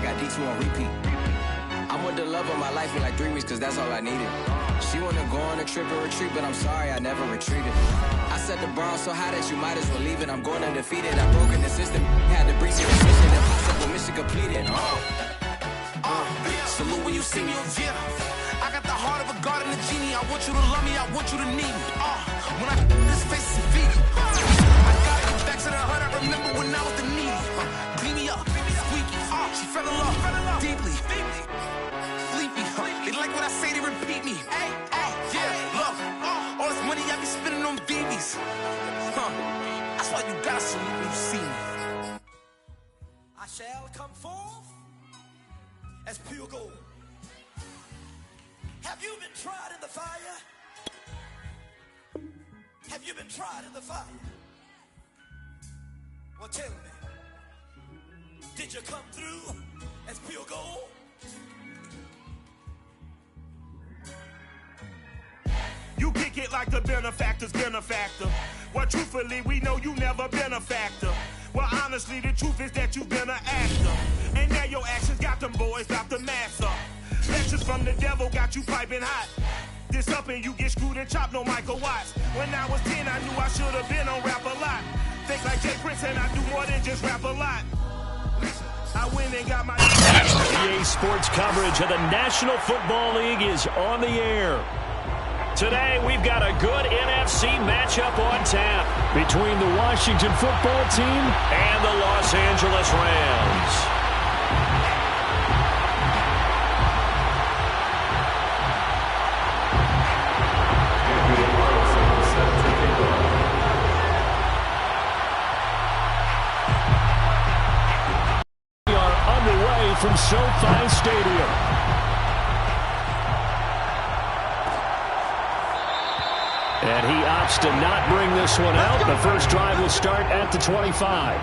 got D2 on repeat. I'm with the love of my life in like 3 weeks, cause that's all I needed. She wanna go on a trip and retreat, but I'm sorry, I never retreated. I set the bar so high that you might as well leave it. I'm going undefeated, I've broken the system. Had to breach the mission, impossible mission completed. Salute when you see me, yeah. I got the heart of a god and a genie. I want you to love me, I want you to need me. When I this face is feet. I got you back to the hood, I remember when I was the needy. Clean me up, squeaky. She fell in love deeply. Sleepy, they like what I say, they repeat me. Yeah, look, all this money I be spending on BBs. That's why you gotta salute when you see me. I shall come forth as pure gold. Have you been tried in the fire? Have you been tried in the fire? Well, tell me, did you come through as pure gold? You kick it like the benefactor's benefactor. Well, truthfully, we know you never been a factor. Well, honestly, the truth is that you've been an actor. And now your actions got them boys, got the mask up. Lectures from the devil got you piping hot. This up and you get screwed and chopped, no Michael Watts. When I was 10, I knew I should have been on rap a lot. Think like Jay Prince and I do more than just rap a lot. I went and got my... EA Sports coverage of the National Football League is on the air. Today, we've got a good NFC matchup on tap between the Washington Football Team and the Los Angeles Rams. We are underway from SoFi Stadium. And he opts to not bring this one out. The first drive will start at the 25.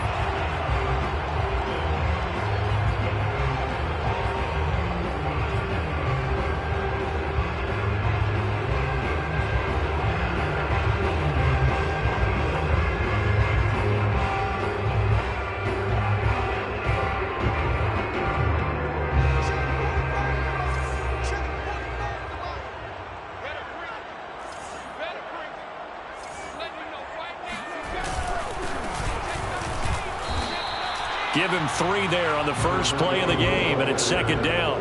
Give him 3 there on the first play of the game, and it's second down.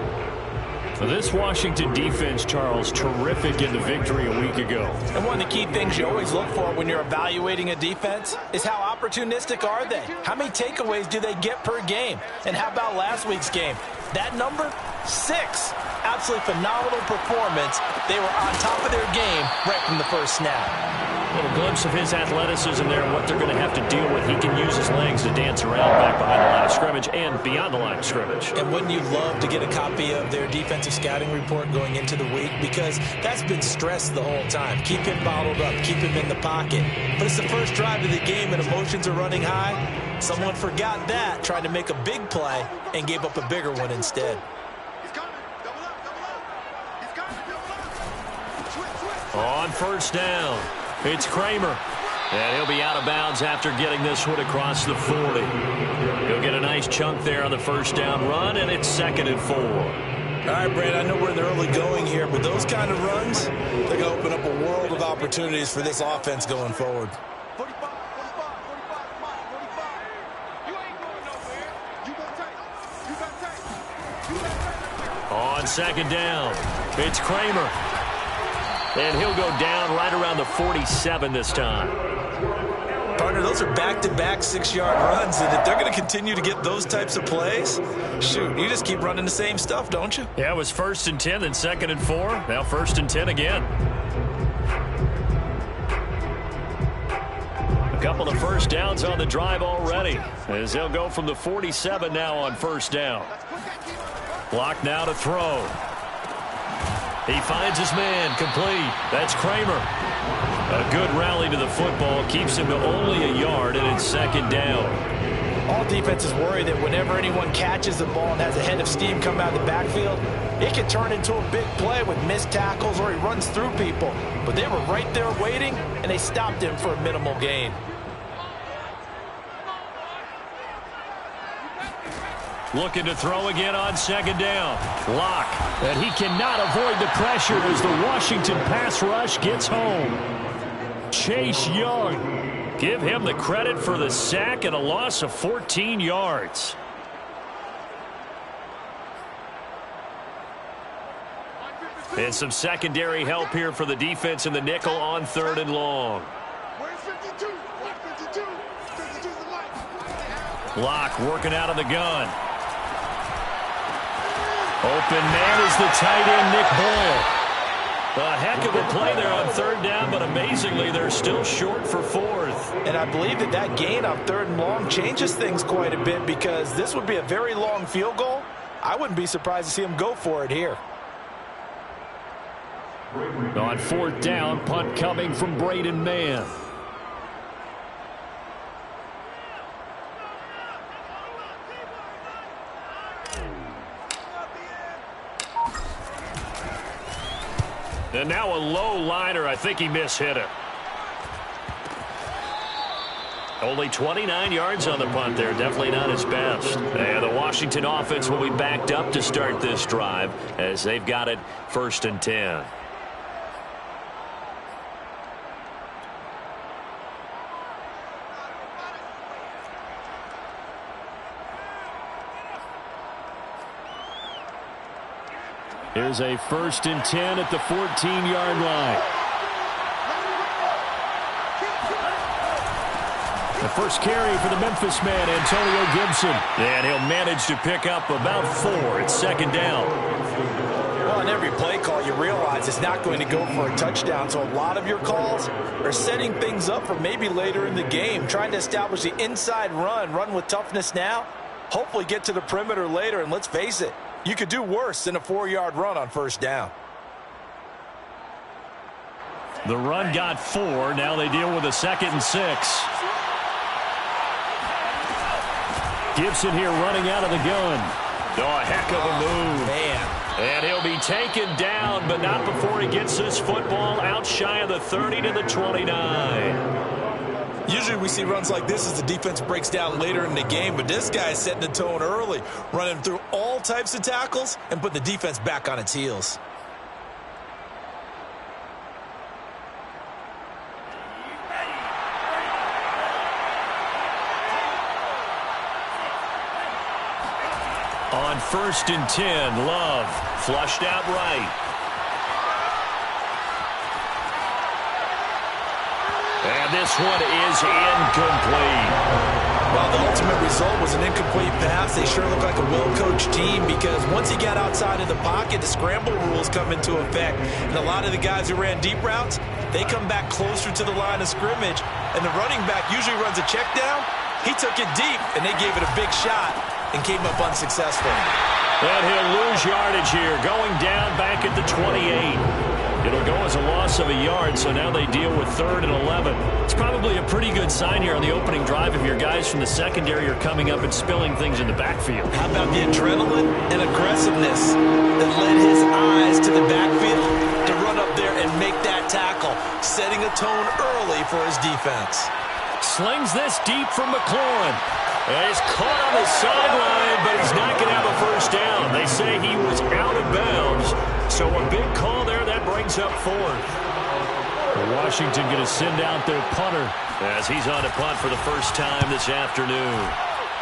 For this Washington defense, Charles, terrific in the victory a week ago. And one of the key things you always look for when you're evaluating a defense is how opportunistic are they? How many takeaways do they get per game? And how about last week's game? That number, 6. Absolutely phenomenal performance. They were on top of their game right from the first snap. A little glimpse of his athleticism there and what they're going to have to deal with. He can use his legs to dance around back behind the line of scrimmage and beyond the line of scrimmage. And wouldn't you love to get a copy of their defensive scouting report going into the week? Because that's been stressed the whole time. Keep him bottled up. Keep him in the pocket. But it's the first drive of the game and emotions are running high. Someone forgot that, tried to make a big play, and gave up a bigger one instead. On first down, it's Kramer. And he'll be out of bounds after getting this one across the 40. He'll get a nice chunk there on the first down run, and it's 2nd and 4. All right, Brad, I know we're in the early going here, but those kind of runs, they're going to open up a world of opportunities for this offense going forward. On second down, it's Kramer. And he'll go down right around the 47 this time. Partner, those are back-to-back 6-yard runs, and if they're going to continue to get those types of plays, shoot, you just keep running the same stuff, don't you? Yeah, it was 1st and 10, then 2nd and 4. Now 1st and 10 again. A couple of first downs on the drive already, as they'll go from the 47 now on first down. Block now to throw. He finds his man, complete. That's Kramer. A good rally to the football, keeps him to only a yard, and it's 2nd down. All defenses worry that whenever anyone catches the ball and has a head of steam come out of the backfield, it can turn into a big play with missed tackles or he runs through people. But they were right there waiting, and they stopped him for a minimal gain. Looking to throw again on second down. Locke. And he cannot avoid the pressure as the Washington pass rush gets home. Chase Young. Give him the credit for the sack and a loss of 14 yards. And some secondary help here for the defense in the nickel on 3rd and long. Locke working out of the gun. Open man is the tight end, Nick Boyle. A heck of a play there on 3rd down, but amazingly, they're still short for 4th. And I believe that gain on 3rd and long changes things quite a bit because this would be a very long field goal. I wouldn't be surprised to see him go for it here. On 4th down, punt coming from Braden Mann. And now a low liner. I think he mishit it. Only 29 yards on the punt there. Definitely not his best. And the Washington offense will be backed up to start this drive as they've got it 1st and 10. Here's a 1st and 10 at the 14-yard line. The first carry for the Memphis man, Antonio Gibson. And he'll manage to pick up about 4 at 2nd down. Well, in every play call, you realize it's not going to go for a touchdown. So a lot of your calls are setting things up for maybe later in the game, trying to establish the inside run with toughness now, hopefully get to the perimeter later. And let's face it, you could do worse than a 4-yard run on 1st down. The run got 4. Now they deal with a 2nd and 6. Gibson here running out of the gun. Oh, a heck of a move. Man. And he'll be taken down, but not before he gets this football out shy of the 30 to the 29. Usually we see runs like this as the defense breaks down later in the game, but this guy is setting the tone early, running through all types of tackles and putting the defense back on its heels. On 1st and 10, Love flushed out right. And this one is incomplete. Well, the ultimate result was an incomplete pass. They sure look like a well-coached team because once he got outside of the pocket, the scramble rules come into effect. And a lot of the guys who ran deep routes, they come back closer to the line of scrimmage. And the running back usually runs a check down. He took it deep, and they gave it a big shot and came up unsuccessful. And he'll lose yardage here, going down back at the 28. It'll go as a loss of a yard, so now they deal with 3rd and 11. It's probably a pretty good sign here on the opening drive if your guys from the secondary are coming up and spilling things in the backfield. How about the adrenaline and aggressiveness that led his eyes to the backfield to run up there and make that tackle, setting a tone early for his defense. Slings this deep from McLaurin. And he's caught on the sideline, but he's not going to have a 1st down. They say he was out of bounds. So a big call there, that brings up 4th. Washington going to send out their punter as he's on to punt for the first time this afternoon.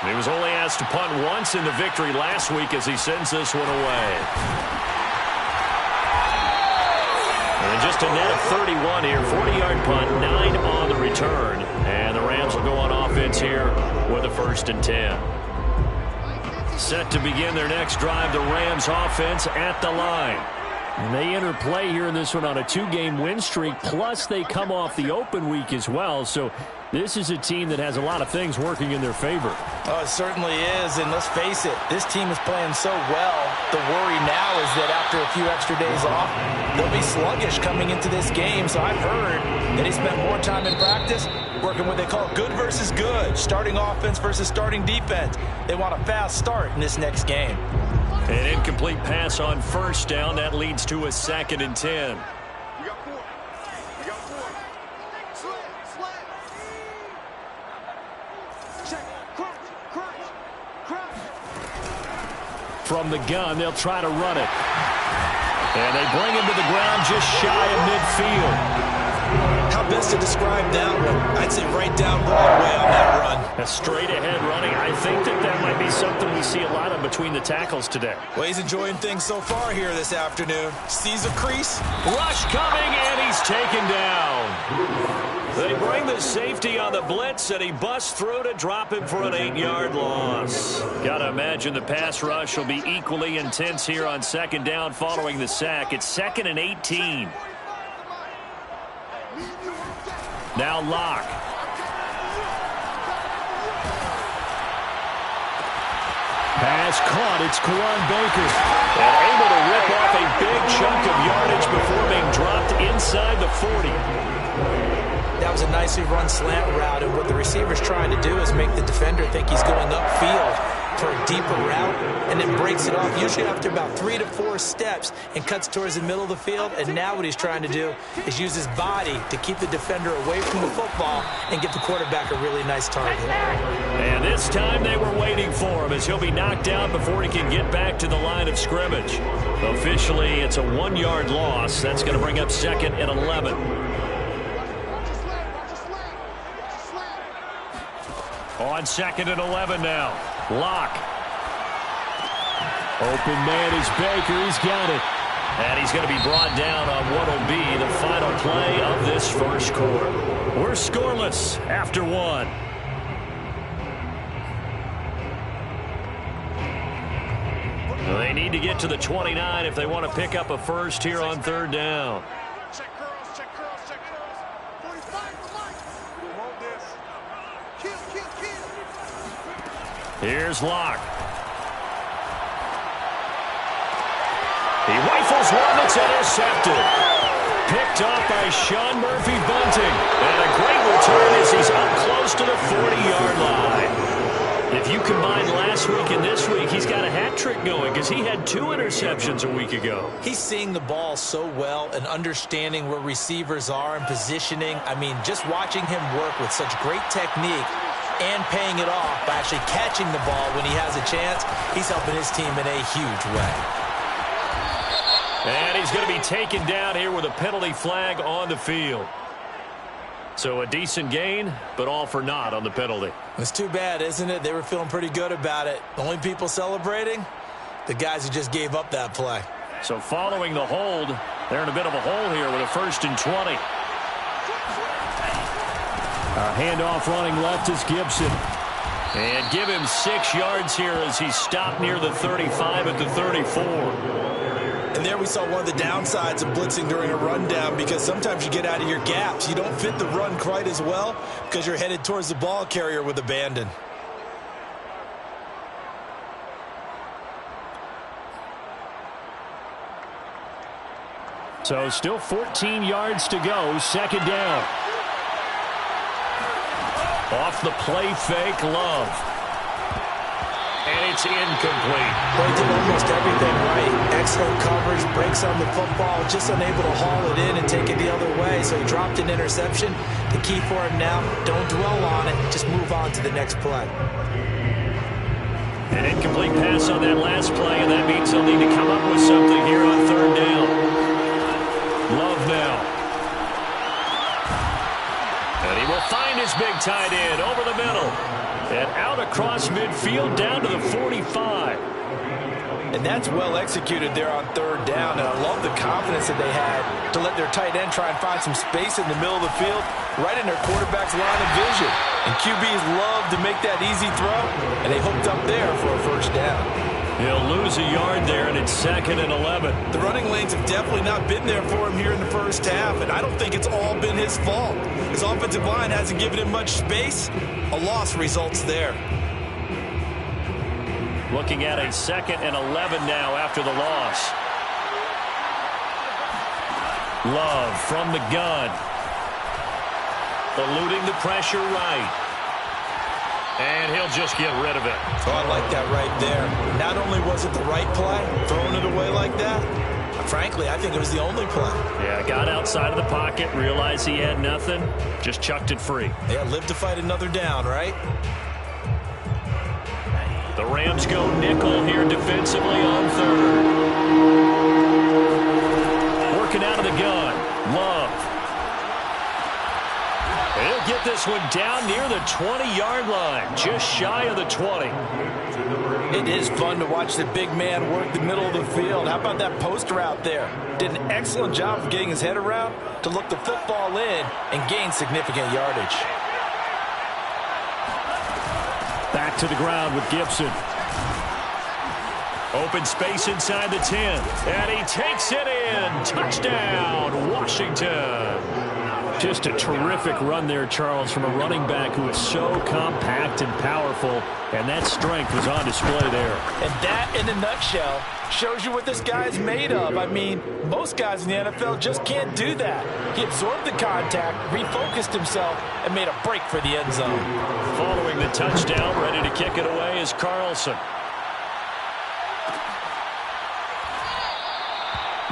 He was only asked to punt once in the victory last week as he sends this one away. And just a net of 31 here, 40-yard punt, 9 on the return. And the Rams will go on offense here with a 1st and 10. Set to begin their next drive, the Rams offense at the line. And they enter play here in this one on a 2-game win streak, plus they come off the open week as well. So this is a team that has a lot of things working in their favor. Oh, it certainly is, and let's face it, this team is playing so well. The worry now is that after a few extra days off, they'll be sluggish coming into this game. So I've heard that he spent more time in practice working what they call good versus good, starting offense versus starting defense. They want a fast start in this next game. An incomplete pass on 1st down. That leads to a 2nd and 10. From the gun, they'll try to run it. And they bring him to the ground just shy of midfield. How best to describe that one? I'd say right down Broadway on that run. A straight-ahead running. I think that might be something we see a lot of between the tackles today. Well, he's enjoying things so far here this afternoon. Sees a crease. Rush coming, and he's taken down. They bring the safety on the blitz, and he busts through to drop him for an 8-yard loss. Got to imagine the pass rush will be equally intense here on second down following the sack. It's 2nd and 18. Now Locke. Pass caught. It's Kawan Baker. And able to rip off a big chunk of yardage before being dropped inside the 40. That was a nicely run slant route, and what the receiver's trying to do is make the defender think he's going upfield for a deeper route, and then breaks it off usually after about 3 to 4 steps and cuts towards the middle of the field. And now what he's trying to do is use his body to keep the defender away from the football and get the quarterback a really nice target. And this time they were waiting for him as he'll be knocked down before he can get back to the line of scrimmage. Officially, it's a 1-yard loss. That's going to bring up 2nd and 11. On 2nd and 11 now. Locke. Open man is Baker. He's got it. And he's going to be brought down on what will be the final play of this first quarter. We're scoreless after 1. They need to get to the 29 if they want to pick up a first here on 3rd down. Check curls, check curls, check curls. 45 for Mike. We want this. Kill. Here's Locke. He rifles one that's intercepted. Picked off by Sean Murphy-Bunting. And a great return as he's up close to the 40-yard line. If you combine last week and this week, he's got a hat trick going because he had 2 interceptions a week ago. He's seeing the ball so well and understanding where receivers are and positioning. I mean, just watching him work with such great technique and paying it off by actually catching the ball when he has a chance, he's helping his team in a huge way. And he's going to be taken down here with a penalty flag on the field. So a decent gain, but all for naught on the penalty. It's too bad, isn't it? They were feeling pretty good about it. The only people celebrating, the guys who just gave up that play. So following the hold, they're in a bit of a hole here with a 1st and 20. A handoff running left is Gibson. And give him 6 yards here as he's stopped near the 35 at the 34. And there we saw one of the downsides of blitzing during a rundown, because sometimes you get out of your gaps. You don't fit the run quite as well because you're headed towards the ball carrier with abandon. So still 14 yards to go, 2nd down. Off the play fake, Love. And it's incomplete. Well, he did almost everything right. Excellent coverage, breaks on the football, just unable to haul it in and take it the other way. So he dropped an interception. The key for him now, don't dwell on it. Just move on to the next play. An incomplete pass on that last play, and that means they'll need to come up with something here on 3rd down. Love now. And he will find his big tight end over the middle. And out across midfield down to the 45. And that's well executed there on 3rd down. And I love the confidence that they had to let their tight end try and find some space in the middle of the field, right in their quarterback's line of vision. And QBs love to make that easy throw, and they hooked up there for a 1st down. He'll lose a yard there, and it's 2nd and 11. The running lanes have definitely not been there for him here in the first half, and I don't think it's all been his fault. His offensive line hasn't given him much space. A loss results there. Looking at a 2nd and 11 now after the loss. Love from the gun. Eluding the pressure right. And he'll just get rid of it. Oh, I like that right there. Not only was it the right play, throwing it away like that, frankly, I think it was the only play. Yeah, got outside of the pocket, realized he had nothing, just chucked it free. Yeah, live to fight another down, right? The The Rams go nickel here defensively on third. Working out of the gun. Love. He'll get this one down near the 20-yard line, just shy of the 20. It is fun to watch the big man work the middle of the field. How about that post route there? Did an excellent job of getting his head around to look the football in and gain significant yardage. Back to the ground with Gibson. Open space inside the 10. And he takes it in. Touchdown, Washington. Just a terrific run there, Charles, from a running back who is so compact and powerful, and that strength was on display there. And that, in a nutshell, shows you what this guy's made of. I mean, most guys in the NFL just can't do that. He absorbed the contact, refocused himself, and made a break for the end zone. Following the touchdown, ready to kick it away is Carlson.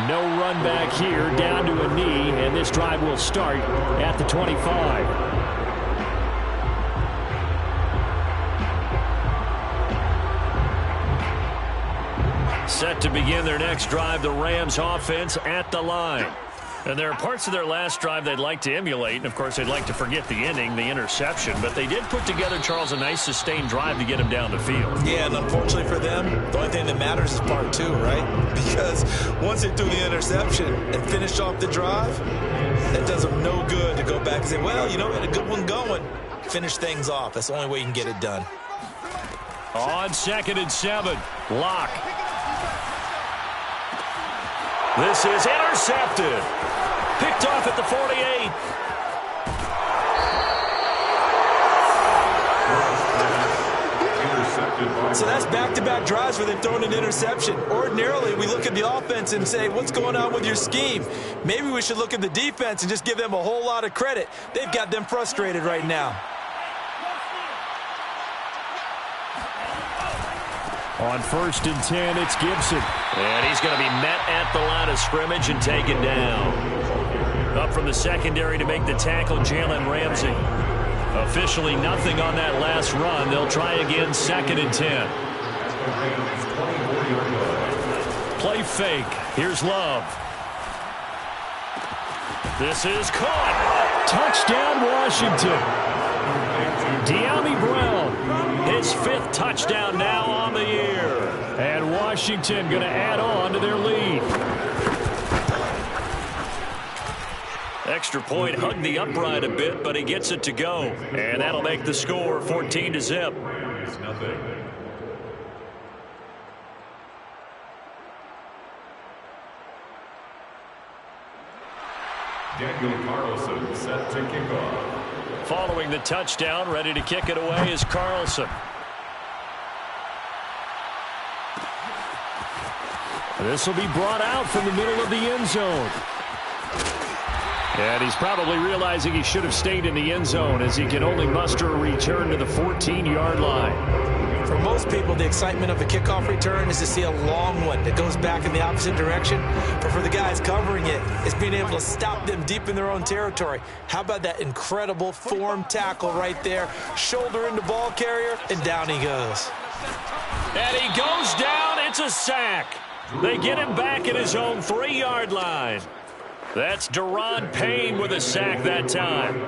No run back here, down to a knee, and this drive will start at the 25. Set to begin their next drive, the Rams offense at the line. And there are parts of their last drive they'd like to emulate. And, of course, they'd like to forget the ending, the interception. But they did put together, Charles, a nice sustained drive to get him down the field. Yeah, and unfortunately for them, the only thing that matters is part two, right? Because once they threw the interception and finished off the drive, that does them no good to go back and say, well, you know, we had a good one going. Finish things off. That's the only way you can get it done. On 2nd and 7, Locke. This is intercepted. Picked off at the 48. So that's back-to-back drives where they've thrown an interception. Ordinarily, we look at the offense and say, what's going on with your scheme? Maybe we should look at the defense and just give them a whole lot of credit. They've got them frustrated right now. On 1st and 10, it's Gibson. And he's going to be met at the line of scrimmage and taken down. Up from the secondary to make the tackle, Jalen Ramsey. Officially nothing on that last run. They'll try again 2nd and 10. Play fake. Here's Love. This is caught. Touchdown, Washington. De'Ami Brown, his 5th touchdown now on the year. And Washington going to add on to their lead. Extra point, hugged the upright a bit, but he gets it to go. And that'll make the score 14-0. Daniel Carlson set to kick off. Following the touchdown, ready to kick it away is Carlson. This will be brought out from the middle of the end zone. And he's probably realizing he should have stayed in the end zone as he can only muster a return to the 14-yard line. For most people, the excitement of a kickoff return is to see a long one that goes back in the opposite direction. But for the guys covering it, it's being able to stop them deep in their own territory. How about that incredible form tackle right there? Shoulder into ball carrier, and down he goes. And he goes down. It's a sack. They get him back at his own 3-yard line. That's Deron Payne with a sack that time.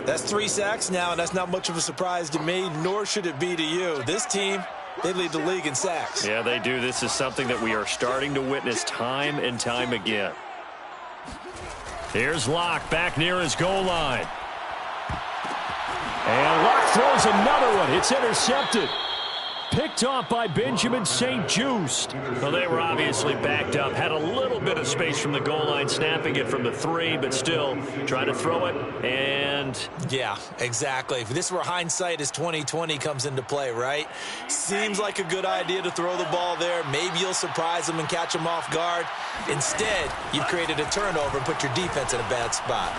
That's 3 sacks now, and that's not much of a surprise to me, nor should it be to you. This team, they lead the league in sacks. Yeah, they do. This is something that we are starting to witness time and time again. Here's Locke back near his goal line. And Locke throws another one. It's intercepted. Picked off by Benjamin St-Juste. Well, they were obviously backed up. Had a little bit of space from the goal line, snapping it from the 3, but still trying to throw it. And yeah, exactly. This is where hindsight is 20/20 comes into play, right? Seems like a good idea to throw the ball there. Maybe you'll surprise them and catch them off guard. Instead, you've created a turnover and put your defense in a bad spot.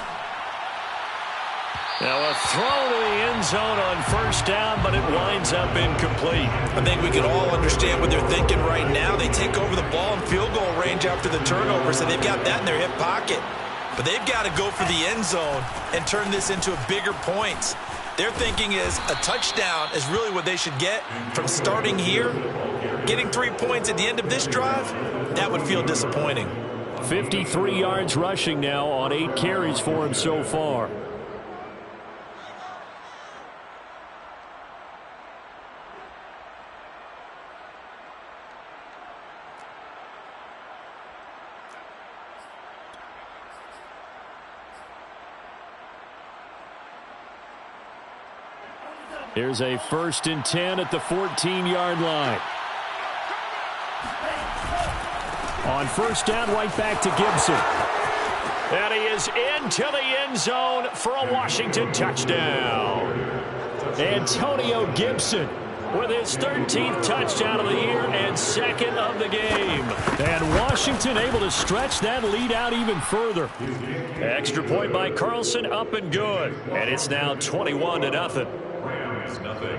Now a throw to the end zone on 1st down, but it winds up incomplete. I think we can all understand what they're thinking right now. They take over the ball in field goal range after the turnover, so they've got that in their hip pocket. But they've got to go for the end zone and turn this into a bigger point. Their thinking is a touchdown is really what they should get from starting here. Getting 3 points at the end of this drive, that would feel disappointing. 53 yards rushing now on 8 carries for him so far. Here's a 1st and 10 at the 14-yard line. On 1st down, right back to Gibson. And he is into the end zone for a Washington touchdown. Antonio Gibson with his 13th touchdown of the year and 2nd of the game. And Washington able to stretch that lead out even further. Extra point by Carlson, up and good. And it's now 21-0. Rams, nothing.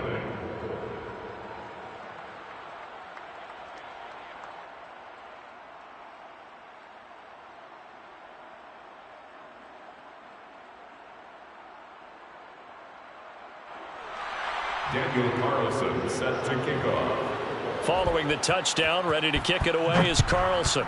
Daniel Carlson set to kick off. Following the touchdown, ready to kick it away is Carlson.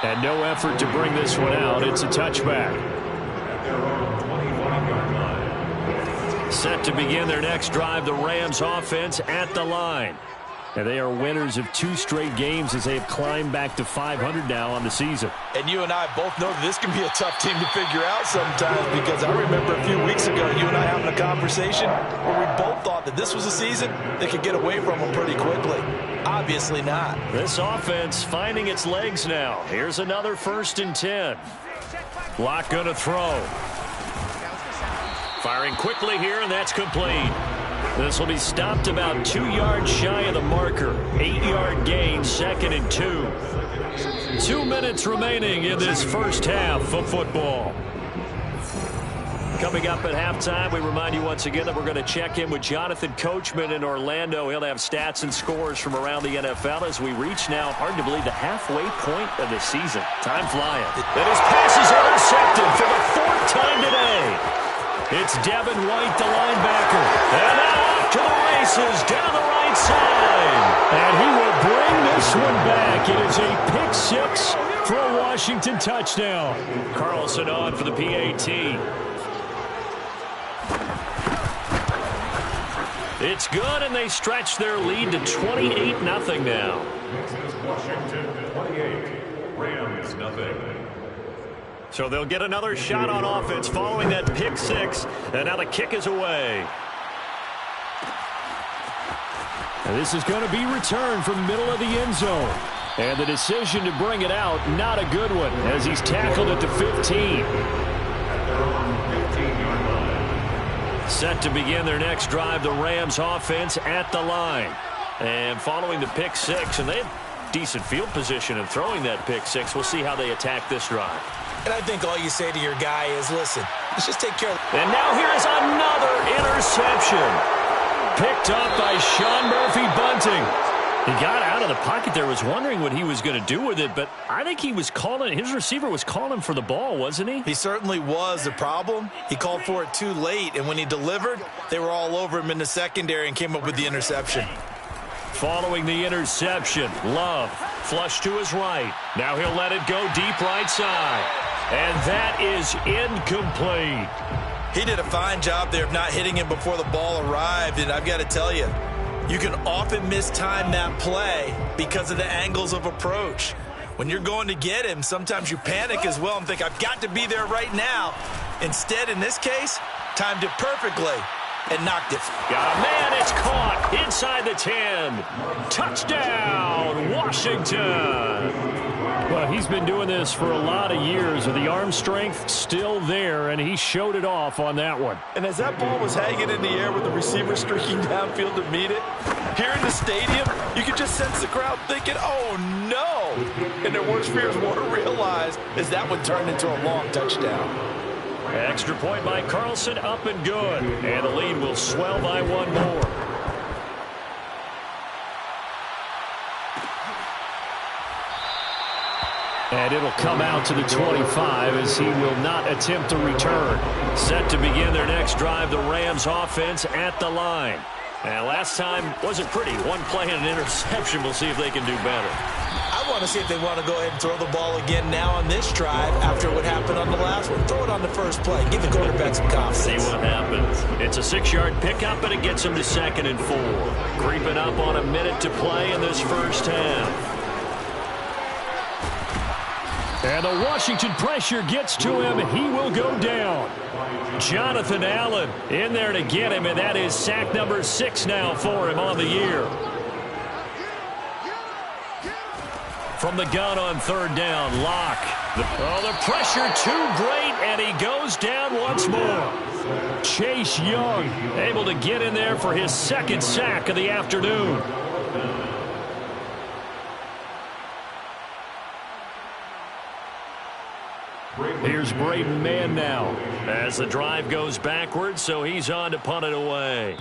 And no effort to bring this one out. It's a touchback. At their own 25-yard line. Set to begin their next drive, the Rams offense at the line. And they are winners of 2 straight games as they have climbed back to 500 now on the season. And you and I both know that this can be a tough team to figure out sometimes, because I remember a few weeks ago you and I having a conversation where we both thought that this was a season that could get away from them pretty quickly. Obviously not. This offense finding its legs now. Here's another 1st and 10. Block going to throw. Firing quickly here, and that's complete. This will be stopped about 2 yards shy of the marker. 8-yard gain, 2nd and 2. 2 minutes remaining in this first half of football. Coming up at halftime, we remind you once again that we're going to check in with Jonathan Coachman in Orlando. He'll have stats and scores from around the NFL as we reach now, hard to believe, the halfway point of the season. Time flying. And his pass is intercepted for the 4th time today. It's Devin White, the linebacker. And now off to the races down the right side. And he will bring this one back. It is a pick 6 for a Washington touchdown. Carlson on for the PAT. It's good, and they stretch their lead to 28-0 now. This is Washington 28, Rams nothing. So they'll get another shot on offense following that pick 6, and now the kick is away. And this is going to be returned from the middle of the end zone. And the decision to bring it out, not a good one, as he's tackled at the 15. At their own 15-yard line. Set to begin their next drive, the Rams offense at the line. And following the pick 6, and they have decent field position in throwing that pick 6. We'll see how they attack this drive. And I think all you say to your guy is, listen, let's just take care of it. And now here is another interception. Picked up by Sean Murphy-Bunting. He got out of the pocket there, was wondering what he was going to do with it, but I think he was calling, his receiver was calling for the ball, wasn't he? He certainly was. The problem, he called for it too late, and when he delivered, they were all over him in the secondary and came up with the interception. Following the interception, Love flushed to his right. Now he'll let it go deep right side. And that is incomplete. He did a fine job there of not hitting him before the ball arrived, and I've got to tell you, you can often mistime that play because of the angles of approach. When you're going to get him, sometimes you panic as well and think, I've got to be there right now. Instead, in this case, timed it perfectly and knocked it. Got a man, it's caught inside the 10. Touchdown, Washington. Well, he's been doing this for a lot of years with the arm strength still there, and he showed it off on that one. And as that ball was hanging in the air with the receiver streaking downfield to meet it, here in the stadium, you could just sense the crowd thinking, oh, no. And their worst fears were realized as that one turned into a long touchdown. Extra point by Carlson, up and good. And the lead will swell by one more. And it'll come out to the 25 as he will not attempt to return. Set to begin their next drive, the Rams offense at the line. And last time wasn't pretty. One play and an interception. We'll see if they can do better. I want to see if they want to go ahead and throw the ball again now on this drive after what happened on the last one. Throw it on the first play. Give the quarterback some confidence. See what happens. It's a 6-yard pickup, and it gets him to 2nd and 4. Creeping up on a minute to play in this first half. And the Washington pressure gets to him. He will go down. Jonathan Allen in there to get him, and that is sack number 6 now for him on the year. From the gun on 3rd down, Locke. The pressure too great, and he goes down once more. Chase Young able to get in there for his 2nd sack of the afternoon. Here's Braden Mann now as the drive goes backwards, so he's on to punt it away.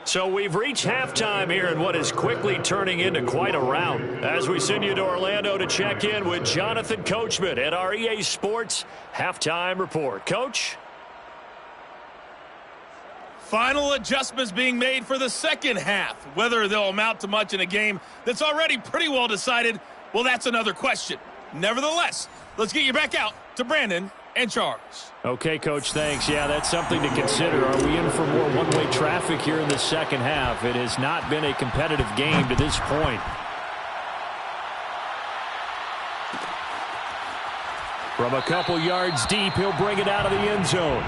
So we've reached halftime here in what is quickly turning into quite a rout as we send you to Orlando to check in with Jonathan Coachman at our EA Sports Halftime Report. Coach? Final adjustments being made for the second half. Whether they'll amount to much in a game that's already pretty well decided, well, that's another question. Nevertheless, let's get you back out to Brandon and Charles. Okay, Coach, thanks. Yeah, that's something to consider. Are we in for more one-way traffic here in the second half? It has not been a competitive game to this point. From a couple yards deep, he'll bring it out of the end zone.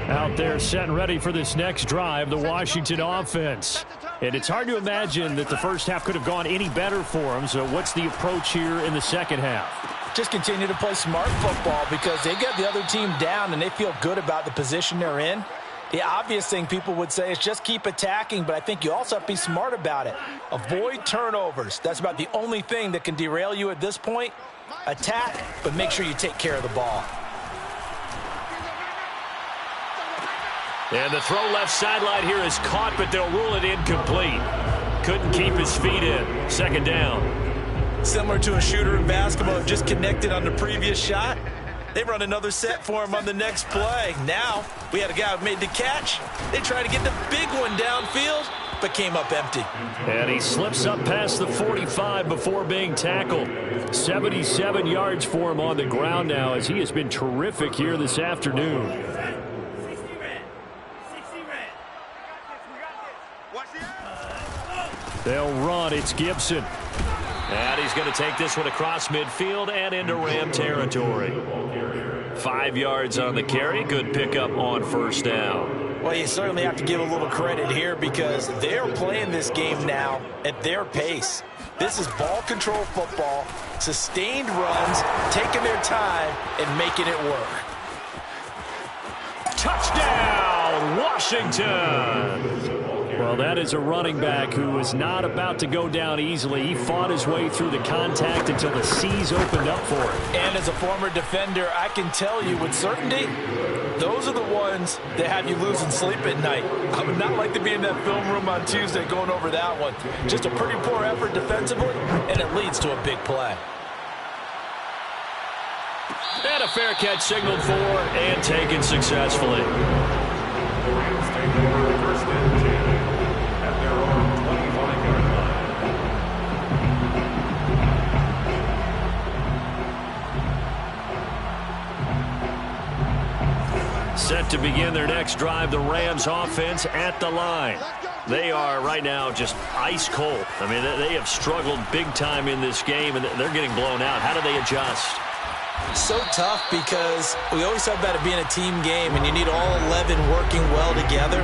Out there set and ready for this next drive, the Washington offense. And it's hard to imagine that the first half could have gone any better for them. So what's the approach here in the second half? Just continue to play smart football because they got the other team down and they feel good about the position they're in. The obvious thing people would say is just keep attacking, but I think you also have to be smart about it. Avoid turnovers. That's about the only thing that can derail you at this point. Attack, but make sure you take care of the ball. And the throw left sideline here is caught, but they'll rule it incomplete. Couldn't keep his feet in. 2nd down. Similar to a shooter in basketball, just connected on the previous shot. They run another set for him on the next play. Now, we had a guy who made the catch. They tried to get the big one downfield, but came up empty. And he slips up past the 45 before being tackled. 77 yards for him on the ground now as he has been terrific here this afternoon. They'll run. It's Gibson. And he's going to take this one across midfield and into Ram territory. 5 yards on the carry. Good pickup on 1st down. Well, you certainly have to give a little credit here because they're playing this game now at their pace. This is ball control football, sustained runs, taking their time, and making it work. Touchdown, Washington! Well, that is a running back who is not about to go down easily. He fought his way through the contact until the C's opened up for him. And as a former defender, I can tell you with certainty, those are the ones that have you losing sleep at night. I would not like to be in that film room on Tuesday going over that one. Just a pretty poor effort defensively, and it leads to a big play. And a fair catch signaled for and taken successfully. Set to begin their next drive, the Rams offense at the line. They are right now just ice cold. I mean, they have struggled big time in this game, and they're getting blown out. How do they adjust? So tough because we always talk about it being a team game, and you need all 11 working well together.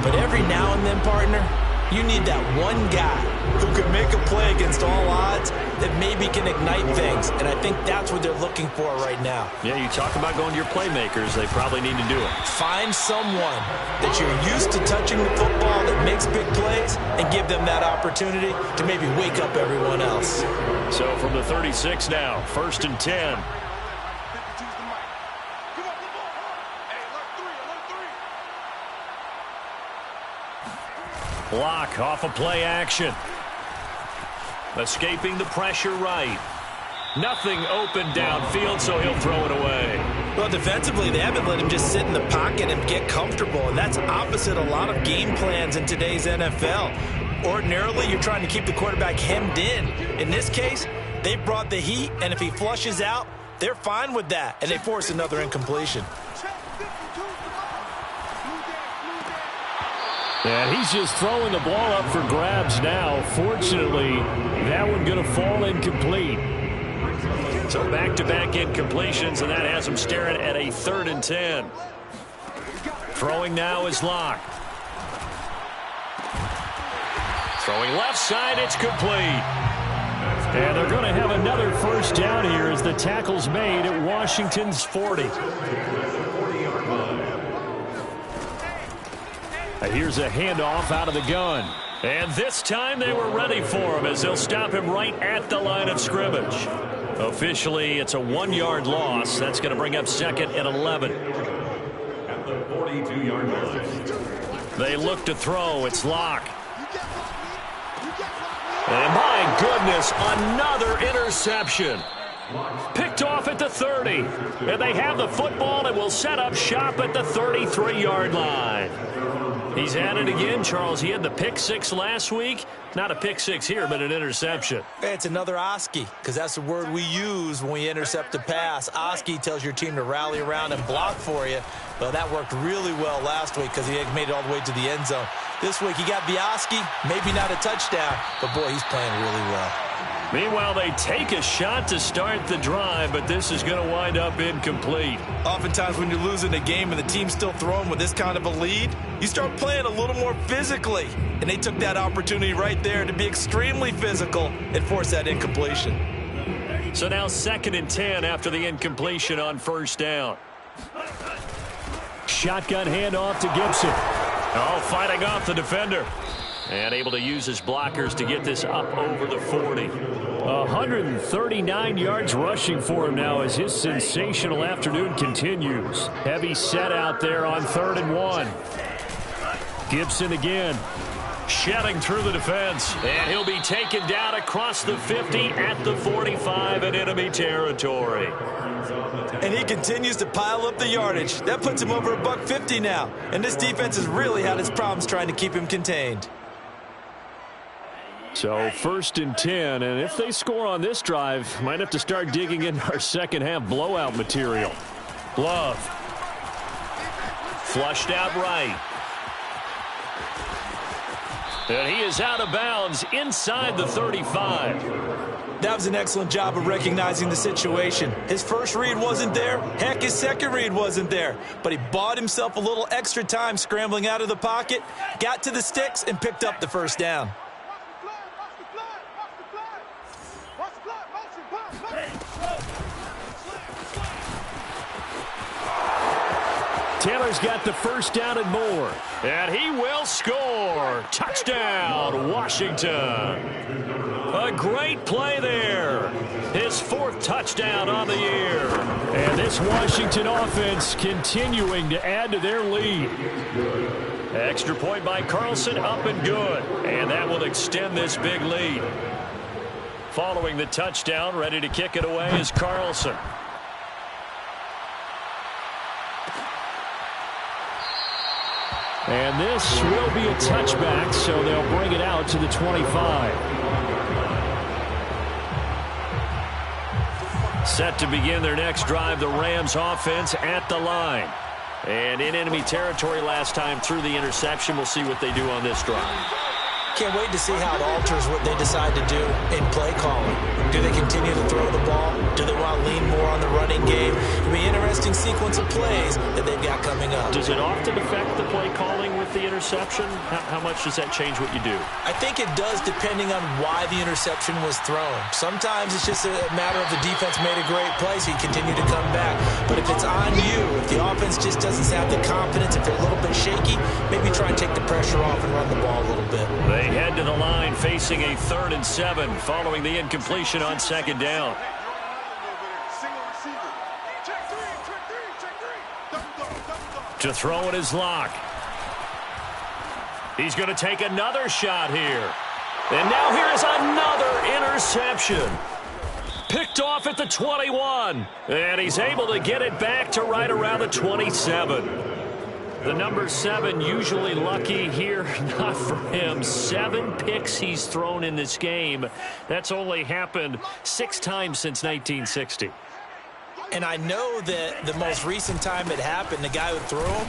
But every now and then, partner, you need that one guy who can make a play against all odds that maybe can ignite things. And I think that's what they're looking for right now. Yeah, you talk about going to your playmakers. They probably need to do it. Find someone that you're used to touching the football that makes big plays and give them that opportunity to maybe wake up everyone else. So from the 36 now, 1st and 10. Block off of play action. Escaping the pressure right. Nothing open downfield, so he'll throw it away. Well, defensively, they haven't let him just sit in the pocket and get comfortable, and that's opposite a lot of game plans in today's NFL. Ordinarily, you're trying to keep the quarterback hemmed in. In this case, they brought the heat, and if he flushes out, they're fine with that, and they force another incompletion. And he's just throwing the ball up for grabs now. Fortunately, that one going to fall incomplete. So back-to-back incompletions, and that has him staring at a 3rd and 10. Throwing now is Locke. Throwing left side, it's complete. And they're going to have another first down here as the tackle's made at Washington's 40. Here's a handoff out of the gun. And this time they were ready for him as they'll stop him right at the line of scrimmage. Officially, it's a 1-yard loss. That's going to bring up 2nd and 11. At the 42-yard line. They look to throw. It's Locke. And my goodness, another interception. Picked off at the 30. And they have the football and will set up shop at the 33-yard line. He's at it again, Charles. He had the pick 6 last week. Not a pick 6 here, but an interception. It's another Oski, because that's the word we use when we intercept a pass. Oski tells your team to rally around and block for you. Well, that worked really well last week because he made it all the way to the end zone. This week he got Bioski, maybe not a touchdown, but boy, he's playing really well. Meanwhile, they take a shot to start the drive, but this is going to wind up incomplete. Oftentimes when you're losing a game and the team's still throwing with this kind of a lead, you start playing a little more physically. And they took that opportunity right there to be extremely physical and force that incompletion. So now 2nd and 10 after the incompletion on first down. Shotgun handoff to Gibson. Oh, fighting off the defender. And able to use his blockers to get this up over the 40. 139 yards rushing for him now as his sensational afternoon continues. Heavy set out there on 3rd and 1. Gibson again. Shedding through the defense. And he'll be taken down across the 50 at the 45 in enemy territory. And he continues to pile up the yardage. That puts him over $150 now. And this defense has really had its problems trying to keep him contained. So 1st and 10, and if they score on this drive, might have to start digging in our second half blowout material. Love. Flushed out right. And he is out of bounds inside the 35. That was an excellent job of recognizing the situation. His first read wasn't there. Heck, his second read wasn't there. But he bought himself a little extra time scrambling out of the pocket, got to the sticks, and picked up the first down. Taylor's got the first down and more. And he will score. Touchdown, Washington. A great play there. His 4th touchdown on the year. And this Washington offense continuing to add to their lead. Extra point by Carlson, up and good. And that will extend this big lead. Following the touchdown, ready to kick it away is Carlson. And this will be a touchback, so they'll bring it out to the 25. Set to begin their next drive, the Rams offense at the line. And in enemy territory last time through the interception. We'll see what they do on this drive. Can't wait to see how it alters what they decide to do in play calling. Do they continue to throw the ball? Do they want to lean more on the running game? It'll be an interesting sequence of plays that they've got coming up. Does it often affect the play calling with the interception? How much does that change what you do? I think it does depending on why the interception was thrown. Sometimes it's just a matter of the defense made a great play, so you continue to come back. But if it's on you, if the offense just doesn't have the confidence, if they're a little bit shaky, maybe try and take the pressure off and run the ball a little bit. They head to the line facing a 3rd and 7 following the incompletion on 2nd down. To throw it is Locke. He's going to take another shot here. And now here is another interception. Picked off at the 21. And he's able to get it back to right around the 27. The number 7 usually lucky here. Not for him. 7 picks he's thrown in this game. That's only happened 6 times since 1960. And I know that the most recent time it happened, the guy who threw him,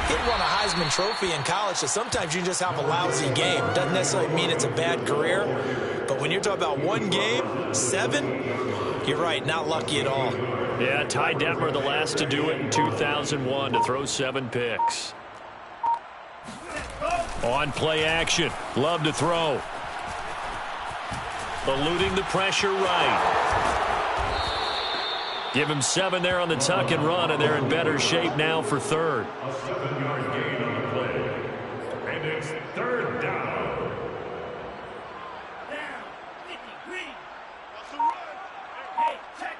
he won a Heisman Trophy in college, so sometimes you just have a lousy game. Doesn't necessarily mean it's a bad career, but when you're talking about one game, 7, you're right, not lucky at all. Yeah, Ty Detmer, the last to do it in 2001, to throw 7 picks. On play action, love to throw. Eluding the pressure right. Give him 7 there on the tuck and run, and they're in better shape now for third. A 7-yard gain on the play. And it's third down. Down, 50 green. Hey, check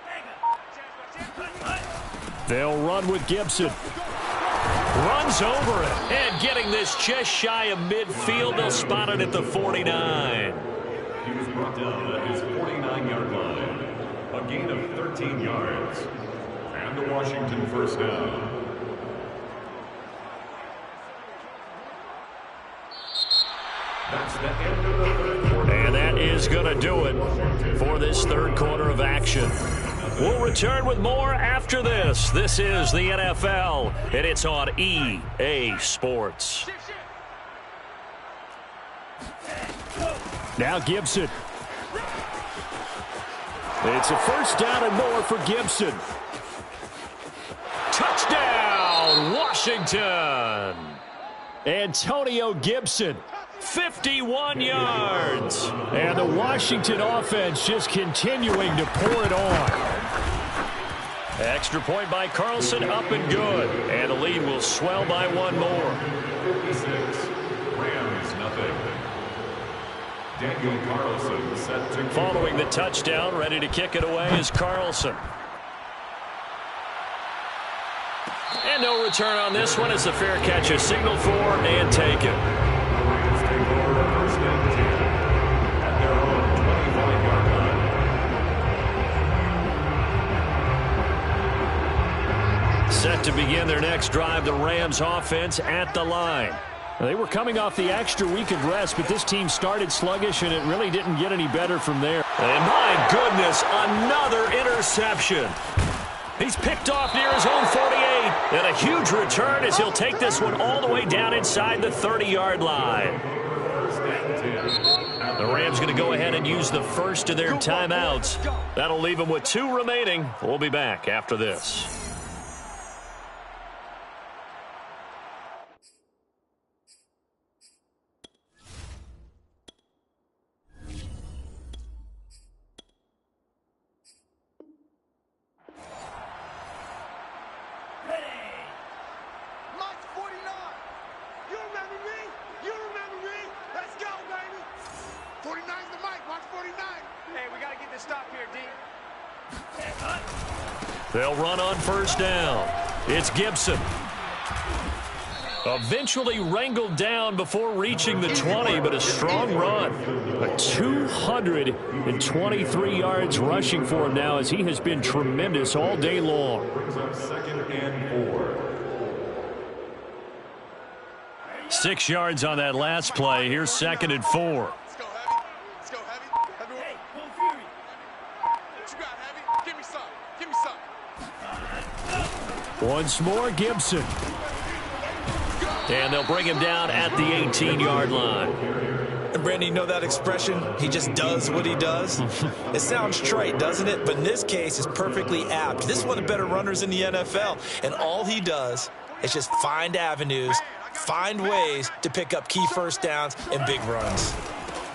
nigga. They'll run with Gibson. Runs over it. And getting this just shy of midfield. They'll spot it at the 49. He was brought down at his 49-yard line. A gain of 13 yards. And the Washington first down. That's the end of the third quarter. And that is going to do it for this third quarter of action. We'll return with more after this. This is the NFL, and it's on EA Sports. Now Gibson. It's a first down and more for Gibson. Touchdown, Washington. Antonio Gibson, 51 yards. And the Washington offense just continuing to pour it on. Extra point by Carlson, up and good. And the lead will swell by 1 more. 56, Rams nothing. Daniel Carlson set to Following the touchdown, ready to kick it away is Carlson. And no return on this one. It's a fair catch, a signal for and take it. Rams take over first and 10 at their own 25-yard line. Set to begin their next drive, the Rams offense at the line. They were coming off the extra week of rest, but this team started sluggish, and it really didn't get any better from there. And my goodness, another interception. He's picked off near his own 48, and a huge return as he'll take this one all the way down inside the 30-yard line. The Rams going to go ahead and use the first of their timeouts. That'll leave them with 2 remaining. We'll be back after this. They'll run on first down. It's Gibson. Eventually wrangled down before reaching the 20, but a strong run. 223 yards rushing for him now, as he has been tremendous all day long. Brings up 2nd and 4. 6 yards on that last play. Here's 2nd and 4. Let's go, Heavy. Hey, full fury. What you got, Heavy? Give me some. Give me some. Once more, Gibson. And they'll bring him down at the 18-yard line. And Brandon, you know that expression? He just does what he does. It sounds trite, doesn't it? But in this case, it's perfectly apt. This is one of the better runners in the NFL. And all he does is just find avenues, find ways to pick up key first downs and big runs.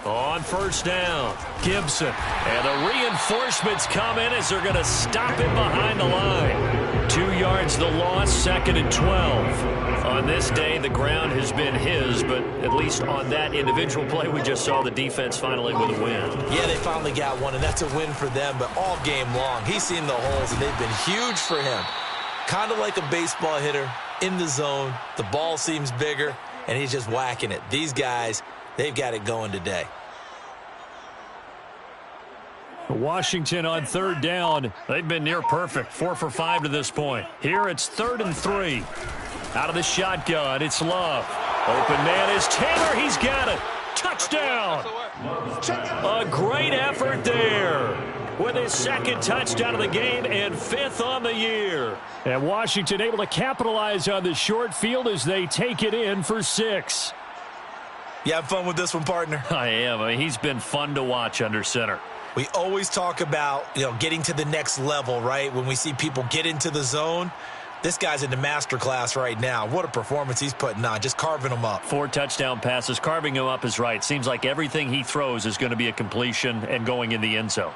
On first down, Gibson. And the reinforcements come in as they're going to stop him behind the line. 2 yards the loss, 2nd and 12. On this day, the ground has been his, but at least on that individual play, we just saw the defense finally with a win. Yeah, they finally got one, and that's a win for them, but all game long, he's seen the holes, and they've been huge for him. Kind of like a baseball hitter in the zone. The ball seems bigger. and he's just whacking it. These guys, they've got it going today. Washington on third down. They've been near perfect. 4 for 5 to this point. Here it's 3rd and 3. Out of the shotgun, it's Love. Open man is Taylor. He's got it. Touchdown. A great effort there with his 2nd touchdown of the game and 5th on the year. And Washington able to capitalize on the short field as they take it in for 6. You have fun with this one, partner? I am. I mean, he's been fun to watch under center. We always talk about, getting to the next level, right? When we see people get into the zone, this guy's in the master class right now. What a performance he's putting on, just carving them up. 4 touchdown passes. Carving him up is right. Seems like everything he throws is going to be a completion and going in the end zone.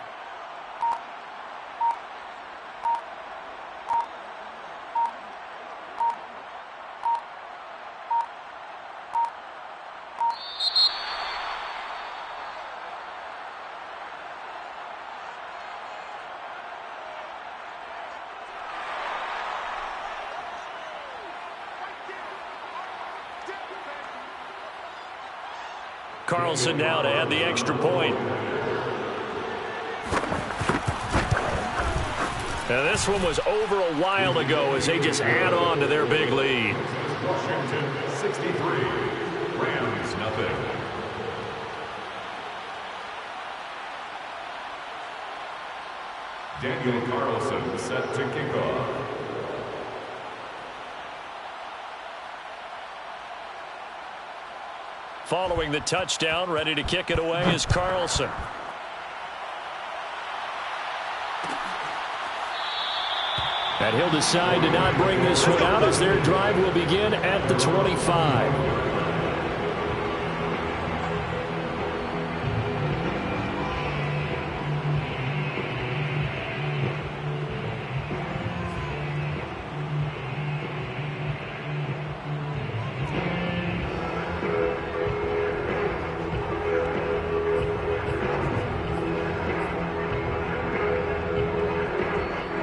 Carlson now to add the extra point. Now this one was over a while ago as they just add on to their big lead. Washington 63, Rams nothing. Daniel Carlson set to kick off. Following the touchdown, ready to kick it away is Carlson. And he'll decide to not bring this one out as their drive will begin at the 25.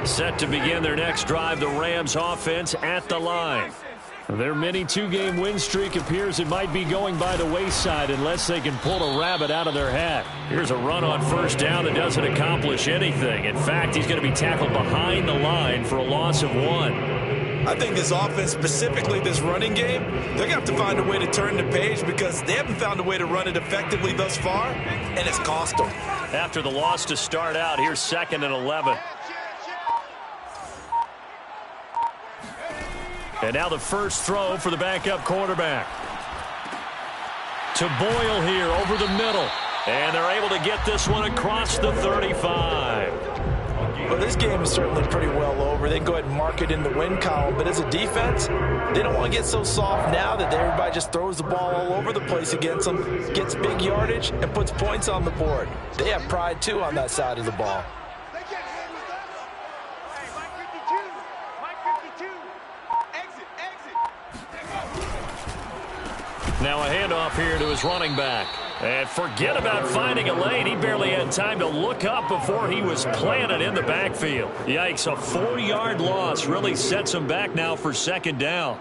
Set to begin their next drive, the Rams offense at the line. Their mini 2-game win streak appears it might be going by the wayside unless they can pull a rabbit out of their hat. Here's a run on first down that doesn't accomplish anything. In fact, he's going to be tackled behind the line for a loss of 1. I think this offense, specifically this running game, they're going to have to find a way to turn the page because they haven't found a way to run it effectively thus far, and it's cost them. After the loss to start out, here's 2nd and 11. And now the first throw for the backup quarterback. To Boyle here over the middle. And they're able to get this one across the 35. Well, this game is certainly pretty well over. They can go ahead and mark it in the win column. But as a defense, they don't want to get so soft now that everybody just throws the ball all over the place against them, gets big yardage, and puts points on the board. They have pride, too, on that side of the ball. Now a handoff here to his running back. And forget about finding a lane. He barely had time to look up before he was planted in the backfield. Yikes, a 4-yard loss really sets him back now for 2nd down.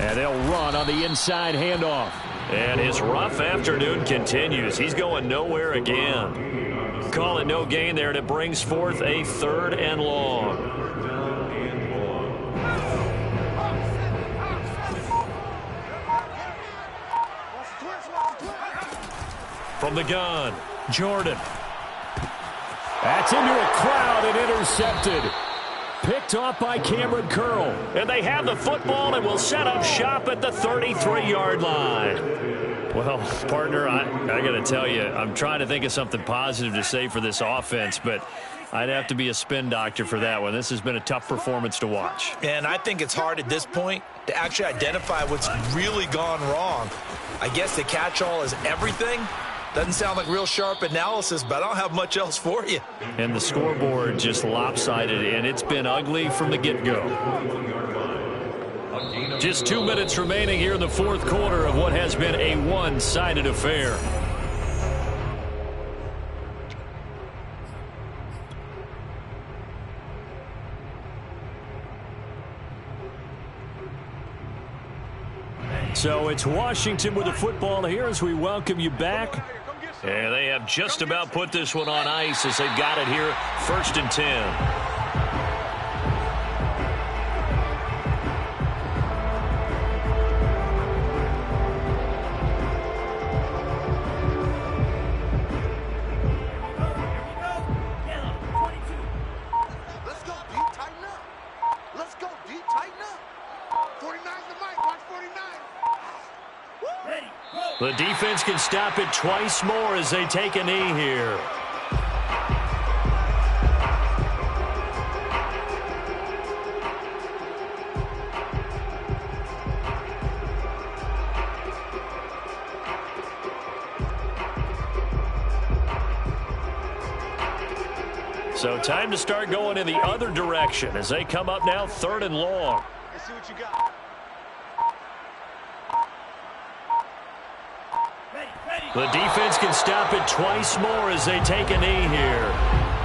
And they'll run on the inside handoff. And his rough afternoon continues. He's going nowhere again. Call it no gain there, and it brings forth a 3rd and long. From the gun, Jordan. That's into a crowd and intercepted. Picked off by Cameron Curl. And they have the football and will set up shop at the 33-yard line. Well, partner, I got to tell you, I'm trying to think of something positive to say for this offense, but I'd have to be a spin doctor for that one. This has been a tough performance to watch. And I think it's hard at this point to actually identify what's really gone wrong. I guess the catch-all is everything. Doesn't sound like real sharp analysis, but I don't have much else for you. And the scoreboard just lopsided, and it's been ugly from the get-go. Just 2 minutes remaining here in the 4th quarter of what has been a one-sided affair. So it's Washington with the football here as we welcome you back. And they have just about put this one on ice as they've got it here, 1st and 10. The defense can stop it twice more as they take a knee here. So time to start going in the other direction as they come up now 3rd and long. Let's see what you got. The defense can stop it twice more as they take a knee here.